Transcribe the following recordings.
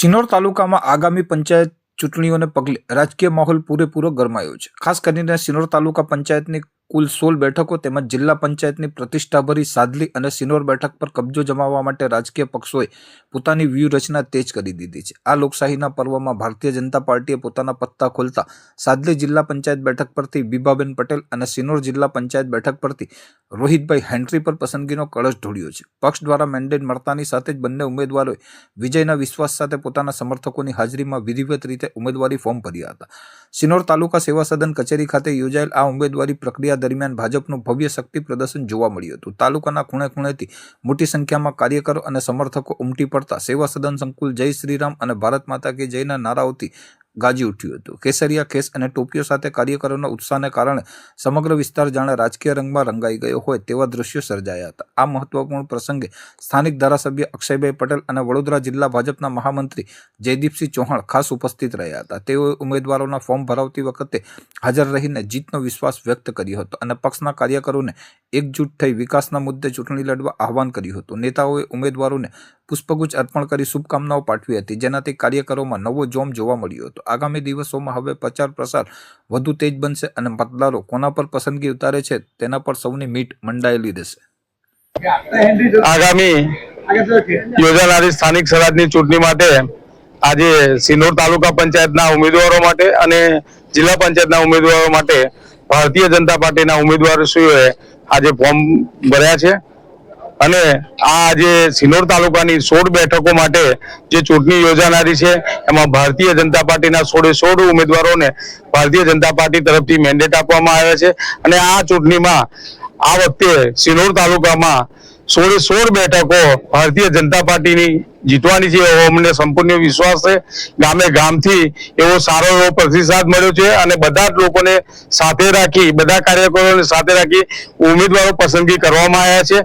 સિનોર તાલુકામાં આગામી પંચાયત ચૂંટણીઓને પગલે રાજકીય માહોલ પૂરેપૂરો ગરમાયો છે। ખાસ કરીને સિનોર તાલુકા પંચાયતની કુલ 16 બેઠકો તેમજ જિલ્લા પંચાયતની પ્રતિષ્ઠાભરી સાદલી અને સિનોર બેઠક પર કબજો જમાવવા માટે રાજકીય પક્ષોએ પોતાની વ્યૂહરચના તેજ કરી દીધી છે। આ લોકશાહીના પર્વમાં ભારતીય જનતા પાર્ટીએ પોતાના પત્તા ખોલતા સાદલી જિલ્લા પંચાયત બેઠક પરથી બીબાબેન પટેલ અને સિનોર જિલ્લા પંચાયત બેઠક પરથી રોહિતભાઈ હેન્ટ્રી પર પસંદગીનો કળશ ઢોળ્યો છે। પક્ષ દ્વારા મેન્ડેટ મળતાની સાથે જ બંને ઉમેદવારોએ વિજયના વિશ્વાસ સાથે પોતાના સમર્થકોની હાજરીમાં વિધિવત રીતે ઉમેદવારી ફોર્મ ભર્યા હતા। સિનોર તાલુકા સેવા સદન કચેરી ખાતે યોજાયેલ આ ઉમેદવારી પ્રક્રિયા દરમિયાન ભાજપનું ભવ્ય શક્તિ પ્રદર્શન જોવા મળ્યું હતું। તાલુકાના ખૂણે ખૂણેથી મોટી સંખ્યામાં કાર્યકરો અને સમર્થકો ઉમટી પડતા સેવા સદન સંકુલ જય શ્રીરામ અને ભારત માતા કી જયના નારાઓથી ગાજી ઉઠ્યું હતું। કેસરિયા ખેસ અને ટોપીઓ સાથે કાર્યકરોના ઉત્સાહને કારણે સમગ્ર વિસ્તાર જાણે રાજકીય રંગમાં રંગાઈ ગયો હોય તેવા દ્રશ્યો સર્જાયા હતા। આ મહત્વપૂર્ણ પ્રસંગે સ્થાનિક ધારાસભ્ય અક્ષયભાઈ પટેલ અને વડોદરા જિલ્લા ભાજપના મહામંત્રી જયદીપસિંહ ચૌહાણ ખાસ ઉપસ્થિત રહ્યા હતા। તેઓએ ઉમેદવારોના ફોર્મ ભરાવતી વખતે હાજર રહીને જીતનો વિશ્વાસ વ્યક્ત કર્યો હતો અને પક્ષના કાર્યકરોને એકજૂટ થઈ વિકાસના મુદ્દે ચૂંટણી લડવા આહવાન કર્યું હતું। નેતાઓએ ઉમેદવારોને પુષ્પગુચ્છ અર્પણ કરી શુભકામનાઓ પાઠવી હતી, જેનાથી કાર્યકરોમાં નવો જોમ જોવા મળ્યો હતો। આગામી દિવસોમાં હવે પ્રચાર પ્રસાર વધુ તેજ બનશે અને મતદારો કોના પર પસંદગી ઉતારે છે તેના પર સૌની મીટ મંડાયેલી રહેશે। આગામી યોજાનારી સ્થાનિક સ્વરાજની ચૂંટણી માટે આજે સિનોર તાલુકા પંચાયતના ઉમેદવારો માટે અને જિલ્લા પંચાયતના ઉમેદવારો માટે ભારતીય જનતા પાર્ટીના ઉમેદવારોએ આજે ફોર્મ ભર્યા છે અને આજે સિનોર તાલુકાની 16 બેઠકો માટે જે ચૂંટણી યોજાનારી છે એમાં ભારતીય જનતા પાર્ટીના 16 ઉમેદવારોને ભારતીય જનતા પાર્ટી તરફથી મેન્ડેટ આપવામાં આવ્યા છે અને આ ચૂંટણીમાં આ વખતે સિનોર તાલુકામાં 16 બેઠકો ભારતીય જનતા પાર્ટીની જીતવાની છે એવો અમને સંપૂર્ણ વિશ્વાસ છે। ગામે ગામથી એવો સારો એવો પ્રતિસાદ મળ્યો છે અને બધા જ લોકોને સાથે રાખી, બધા કાર્યકરોને સાથે રાખી ઉમેદવારો પસંદગી કરવામાં આવ્યા છે।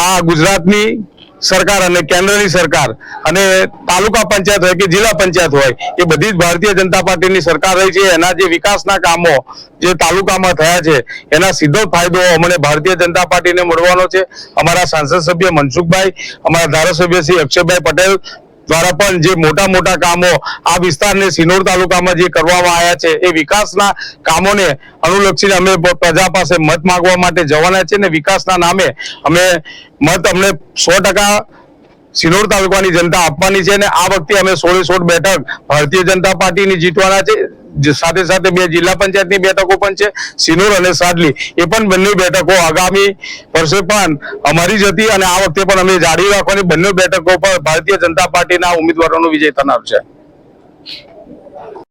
આ ગુજરાતની સરકાર અને કેન્દ્રની સરકાર અને તાલુકા પંચાયત હોય કે જિલ્લા પંચાયત હોય એ બધી જ ભારતીય જનતા પાર્ટીની સરકાર રહી છે। એના જે વિકાસના કામો જે તાલુકામાં થયા છે એના સીધો ફાયદો અમને ભારતીય જનતા પાર્ટીને મળવાનો છે। અમારા સાંસદ સભ્ય મનસુખભાઈ, અમારા ધારાસભ્ય શ્રી અક્ષયભાઈ પટેલ દ્વારા પણ જે મોટા મોટા કામો આ વિસ્તારને સિનોર તાલુકામાં જે કરવામાં આવ્યા છે એ વિકાસના કામોને અનુલક્ષીને અમે પ્રજા પાસે મત માંગવા માટે જવાના છે ને વિકાસના નામે અમે મત અમને 100% સિનોર તાલુકાની જનતા આપવાની છે અને આ વખતે અમે 16 બેઠક ભારતીય જનતા પાર્ટીની જીતવાના છે। સાથે સાથે 2 જિલ્લા પંચાયતની બેઠકો પણ છે, સિનોર અને સાદલી, એ પણ બંને બેઠકો આગામી વર્ષે પણ અમારી જ હતી અને આ વખતે પણ અમે જાળવી રાખવાની બંને બેઠકો પર ભારતીય જનતા પાર્ટીના ઉમેદવારોનો વિજય થનાર છે।